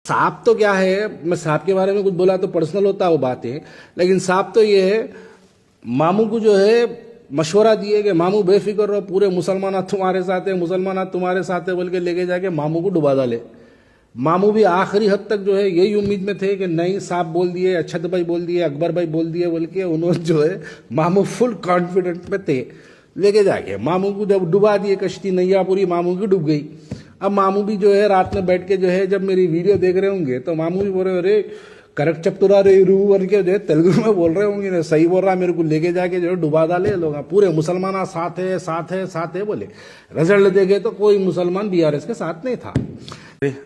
साफ तो क्या है, मैं साफ के बारे में कुछ बोला तो पर्सनल होता है वो बातें, लेकिन साफ तो ये है मामू को जो है मशवरा दिए कि मामू बेफिक्र रहो, पूरे मुसलमान तुम्हारे साथ है, मुसलमान तुम्हारे साथ है बोल के लेके जाके मामू को डुबा डाले। मामू भी आखिरी हद तक जो है यही उम्मीद में थे कि नहीं साहब बोल दिए, अच्छत भाई बोल दिए, अकबर भाई बोल दिए बोल के उन्होंने जो है मामू फुल कॉन्फिडेंट में थे, लेके जाके मामू को जब डुबा दिए कश्ती नैया पूरी मामू की डूब गई। अब मामू भी जो है रात में बैठ के जो है जब मेरी वीडियो देख रहे होंगे तो मामू भी बोल रहे अरे करेक्ट चपतुरा रे रू बोल के जो है तेलुगु में बोल रहे होंगे, सही बोल रहा, मेरे को लेके जाके जो है डुबा डाले लोग, पूरे मुसलमान साथ है साथ है साथ है बोले। रिजल्ट देखे तो कोई मुसलमान बीआरएस के साथ नहीं था।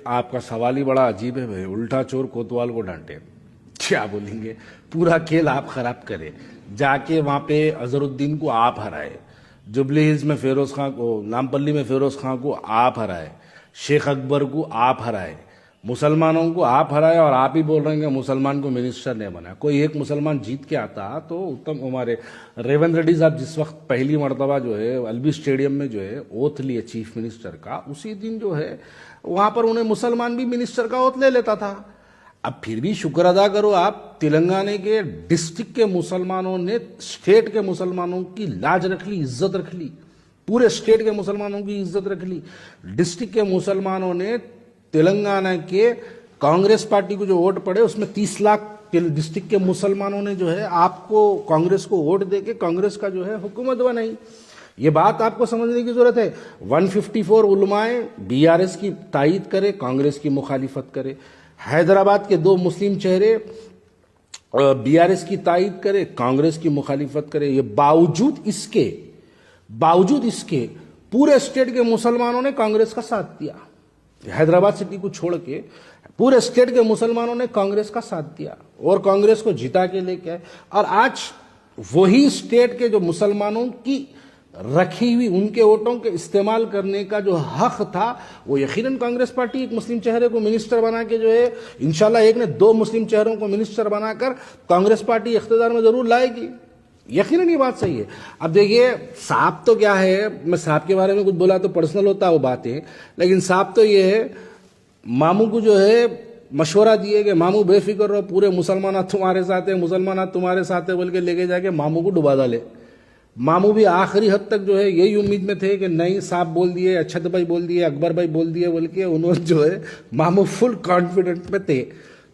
आपका सवाल ही बड़ा अजीब है भाई, उल्टा चोर कोतवाल को डांटे, क्या बोलेंगे? पूरा खेल आप खराब करे, जाके वहां पे अजहरुद्दीन को आप हराए, जुबली हिल्स में फिरोज खां को, नामपल्ली में फिरोज खां को आप हराए, शेख अकबर को आप हराए, मुसलमानों को आप हराए, और आप ही बोल रहे हैं कि मुसलमान को मिनिस्टर नहीं बनाया। कोई एक मुसलमान जीत के आता तो उत्तम हमारे रेवंत रेड्डी साहब जिस वक्त पहली मरतबा जो है एलबी स्टेडियम में जो है ओथ लिए चीफ मिनिस्टर का, उसी दिन जो है वहां पर उन्हें मुसलमान भी मिनिस्टर का ओथ ले लेता था। अब फिर भी शुक्र अदा करो आप, तेलंगाना के डिस्ट्रिक्ट के मुसलमानों ने स्टेट के मुसलमानों की लाज रख ली, इज्जत रख ली, पूरे स्टेट के मुसलमानों की इज्जत रख ली। डिस्ट्रिक्ट के मुसलमानों ने तेलंगाना के कांग्रेस पार्टी को जो वोट पड़े उसमें 30 लाख डिस्ट्रिक्ट के मुसलमानों ने जो है आपको कांग्रेस को वोट देके कांग्रेस का जो है हुकूमत बनाई। ये बात आपको समझने की जरूरत है। 154 उलमाए बीआरएस की तायीद करे, कांग्रेस की मुखालिफत करे। हैदराबाद के 2 मुस्लिम चेहरे बीआरएस की तायीद करे, कांग्रेस की मुखालिफत करे। ये बावजूद इसके पूरे स्टेट के मुसलमानों ने कांग्रेस का साथ दिया। हैदराबाद सिटी को छोड़ के पूरे स्टेट के मुसलमानों ने कांग्रेस का साथ दिया और कांग्रेस को जिता के लेके आए। और आज वही स्टेट के जो मुसलमानों की रखी हुई उनके वोटों के इस्तेमाल करने का जो हक था, वो यकीनन कांग्रेस पार्टी एक मुस्लिम चेहरे को मिनिस्टर बना के जो है इंशाल्लाह एक ने 2 मुस्लिम चेहरों को मिनिस्टर बनाकर कांग्रेस पार्टी इख्तियार में जरूर लाएगी। यकीनन ये बात सही है। अब देखिए साफ तो क्या है, मैं साफ के बारे में कुछ बोला तो पर्सनल होता है वो बातें, लेकिन साफ तो ये है मामू को जो है मशवरा दिए कि मामू बेफिक्र रहो, पूरे मुसलमान तुम्हारे साथ है, मुसलमान तुम्हारे साथ है बोल के लेके जाके मामू को डुबा डाले। मामू भी आखिरी हद तक जो है यही उम्मीद में थे कि नहीं साहब बोल दिए, अच्छत भाई बोल दिए, अकबर भाई बोल दिए बोल के उन्होंने जो है मामू फुल कॉन्फिडेंट में थे,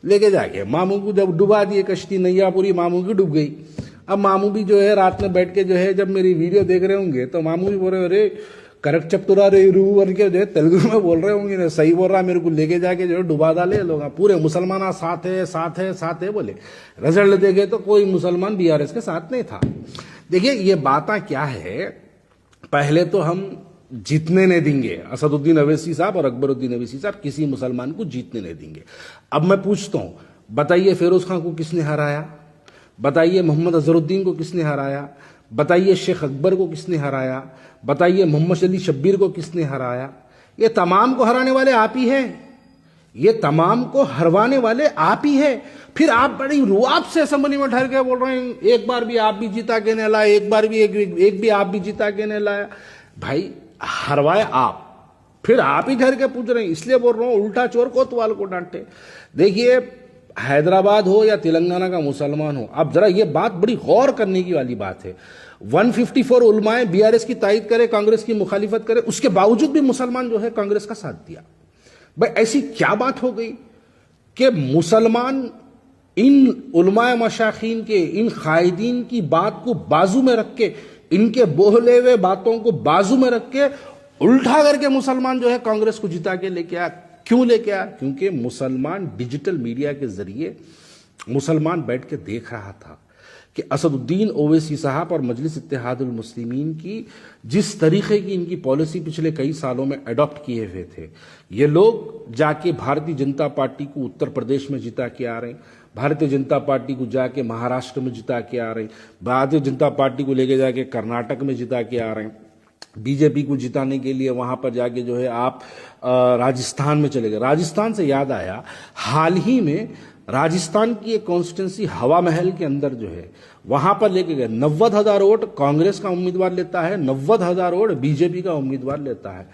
लेके जाके मामू को जब डुबा दिए कश्ती नैया पूरी मामू की डूब गई। अब मामू भी जो है रात में बैठ के जो है जब मेरी वीडियो देख रहे होंगे तो मामू भी बोल रहे अरे करेक्ट चपतुरा रे रू बोल के जो है तेलुगु में बोल रहे होंगे, सही बोल रहा, मेरे को लेके जाके जो है डुबा डाले लोग, पूरे मुसलमान साथ है साथ है साथ है बोले। रिजल्ट देखे तो कोई मुसलमान बीआरएस के साथ नहीं था। देखिए ये बातें क्या है, पहले तो हम जीतने नहीं देंगे असदुद्दीन अवैसी साहब और अकबरुद्दीन अवैसी साहब, किसी मुसलमान को जीतने नहीं देंगे। अब मैं पूछता हूं, बताइए फिरोज खां को किसने हराया? बताइए मोहम्मद अजहरुद्दीन को किसने हराया? बताइए शेख अकबर को किसने हराया? बताइए मोहम्मद अली शब्बीर को किसने हराया? ये तमाम को हराने वाले आप ही हैं, ये तमाम को हरवाने वाले आप ही हैं। फिर आप बड़ी रुआब से असेंबली में ठहर के बोल रहे हैं एक बार भी आप भी जीता के नहीं लाए, एक बार भी एक भी आप भी जीता के नहीं लाया। भाई हरवाए आप, फिर आप ही ठहर के पूछ रहे हैं, इसलिए बोल रहा हूं उल्टा चोर कोतवाल को डांटे। देखिए हैदराबाद हो या तेलंगाना का मुसलमान हो, अब जरा ये बात बड़ी गौर करने की वाली बात है। 154 उलमाए बीआरएस की तायीद करे, कांग्रेस की मुखालिफत करे, उसके बावजूद भी मुसलमान जो है कांग्रेस का साथ दिया। भाई ऐसी क्या बात हो गई कि मुसलमान इन उलमाए मशाखीन के, इन कायदीन की बात को बाजू में रख के, इनके बोले हुए बातों को बाजू में रख के उल्टा करके मुसलमान जो है कांग्रेस को जिता के लेके आया। क्यों लेके आया? क्योंकि मुसलमान डिजिटल मीडिया के जरिए मुसलमान बैठ के देख रहा था कि असदुद्दीन ओवैसी साहब और मजलिस इत्तेहादुल मुस्लिमीन की जिस तरीके की इनकी पॉलिसी पिछले कई सालों में अडॉप्ट किए हुए थे, ये लोग जाके भारतीय जनता पार्टी को उत्तर प्रदेश में जिता के आ रहे हैं, भारतीय जनता पार्टी को जाके महाराष्ट्र में जिता के आ रहे हैं, भारतीय जनता पार्टी को लेके जाके कर्नाटक में जिता के आ रहे हैं, बीजेपी को जिताने के लिए वहां पर जाके जो है आप राजस्थान में चले गए। राजस्थान से याद आया, हाल ही में राजस्थान की एक कॉन्स्टिट्यूंसी हवा महल के अंदर जो है वहां पर लेके गए। 90,000 वोट कांग्रेस का उम्मीदवार लेता है, 90,000 वोट बीजेपी का उम्मीदवार लेता है।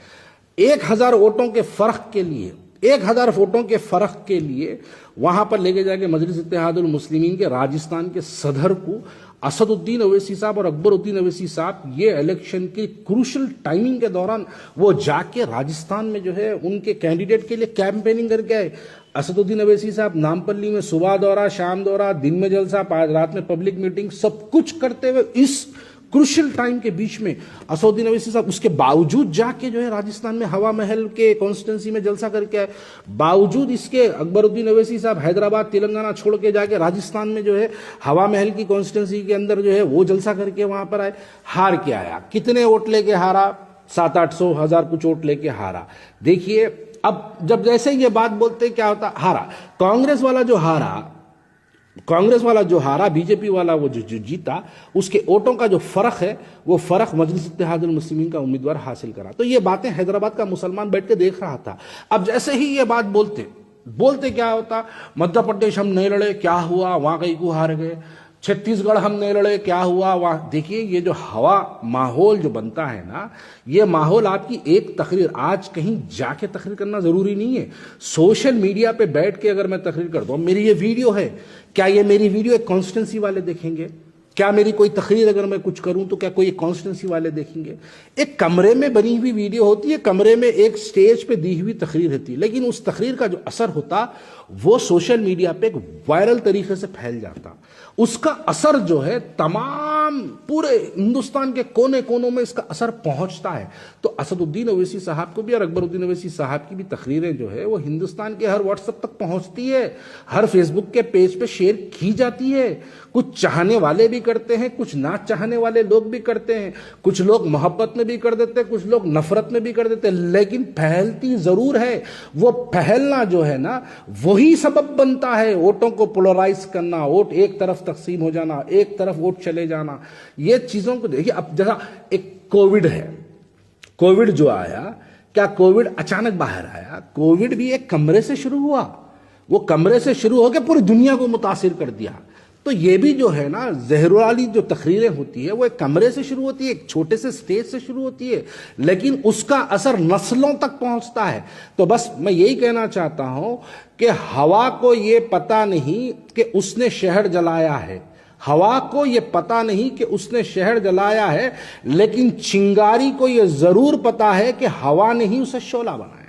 1,000 वोटों के फर्क के लिए 1000 वोटों के फर्क के लिए वहां पर लेके जाके मजलिस इत्तेहादुल मुस्लिमीन के राजस्थान के सदर को असदुद्दीन अवैसी साहब और अकबरुद्दीन अवैसी साहब ये इलेक्शन की क्रूशल टाइमिंग के दौरान वो जाके राजस्थान में जो है उनके कैंडिडेट के लिए कैंपेनिंग करके आए। असदुद्दीन अवैसी साहब नामपल्ली में सुबह दौरा, शाम दौरा, दिन में जलसा, रात में पब्लिक मीटिंग, सब कुछ करते हुए इस क्रूशल टाइम के बीच में असदुद्दीन अवैसी साहब उसके बावजूद जाके जो है राजस्थान में हवा महल के कॉन्स्टिट्यूंसी में जलसा करके आए। बावजूद इसके अकबरुद्दीन अवैसी साहब हैदराबाद तेलंगाना छोड़ के जाके राजस्थान में जो है हवा महल की कॉन्स्टिट्यूंसी के अंदर जो है वो जलसा करके वहां पर आए। हार के आया, कितने वोट लेके हारा? 700-800 हजार कुछ वोट लेके हारा। देखिए अब जब जैसे ये बात बोलते क्या होता, हारा। कांग्रेस वाला जो हारा, बीजेपी वाला वो जो जीता, उसके वोटों का जो फर्क है वो फर्क मजलिस इत्तेहादुल मुस्लिमीन का उम्मीदवार हासिल करा। तो ये बातें हैदराबाद का मुसलमान बैठ के देख रहा था। अब जैसे ही ये बात बोलते क्या होता, मध्य प्रदेश हम नहीं लड़े, क्या हुआ, वहां कहीं को हार गए। छत्तीसगढ़ हम नहीं लड़े, क्या हुआ वहां। देखिए ये जो हवा माहौल जो बनता है ना, ये माहौल आपकी एक तकरीर, आज कहीं जाके तकरीर करना जरूरी नहीं है। सोशल मीडिया पे बैठ के अगर मैं तकरीर करता हूं, मेरी ये वीडियो है, क्या ये मेरी वीडियो एक कॉन्स्टिट्यूंसी वाले देखेंगे? क्या मेरी कोई तकरीर अगर मैं कुछ करूं तो क्या कोई कॉन्स्टिट्यूंसी वाले देखेंगे? एक कमरे में बनी हुई वीडियो होती है, कमरे में एक स्टेज पे दी हुई तकरीर होती है, लेकिन उस तकरीर का जो असर होता वो सोशल मीडिया पे एक वायरल तरीके से फैल जाता। उसका असर जो है तमाम पूरे हिंदुस्तान के कोने कोनों में इसका असर पहुंचता है। तो असदुद्दीन अवैसी साहब को भी और अकबरुद्दीन अवैसी साहब की भी तकरीरें जो है वो हिंदुस्तान के हर व्हाट्सएप तक पहुंचती है, हर फेसबुक के पेज पे शेयर की जाती है। कुछ चाहने वाले भी करते हैं, कुछ ना चाहने वाले लोग भी करते हैं, कुछ लोग मोहब्बत में भी कर देते हैं, कुछ लोग नफरत में भी कर देते हैं, लेकिन फैलती जरूर है। वो फैलना जो है ना वही सबब बनता है वोटों को पोलराइज करना, वोट एक तरफ तकसीम हो जाना, एक तरफ वोट चले जाना। ये चीजों को देखिए। अब जैसा एक कोविड है, कोविड जो आया, क्या कोविड अचानक बाहर आया? कोविड भी एक कमरे से शुरू हुआ, वो कमरे से शुरू होकर पूरी दुनिया को मुतासिर कर दिया। तो ये भी जो है ना जहर वाली जो तकरीरें होती है वो एक कमरे से शुरू होती है, एक छोटे से स्टेज से शुरू होती है, लेकिन उसका असर नस्लों तक पहुंचता है। तो बस मैं यही कहना चाहता हूं कि हवा को ये पता नहीं कि उसने शहर जलाया है, हवा को ये पता नहीं कि उसने शहर जलाया है, लेकिन चिंगारी को ये जरूर पता है कि हवा ने ही उसे शोला बनाया।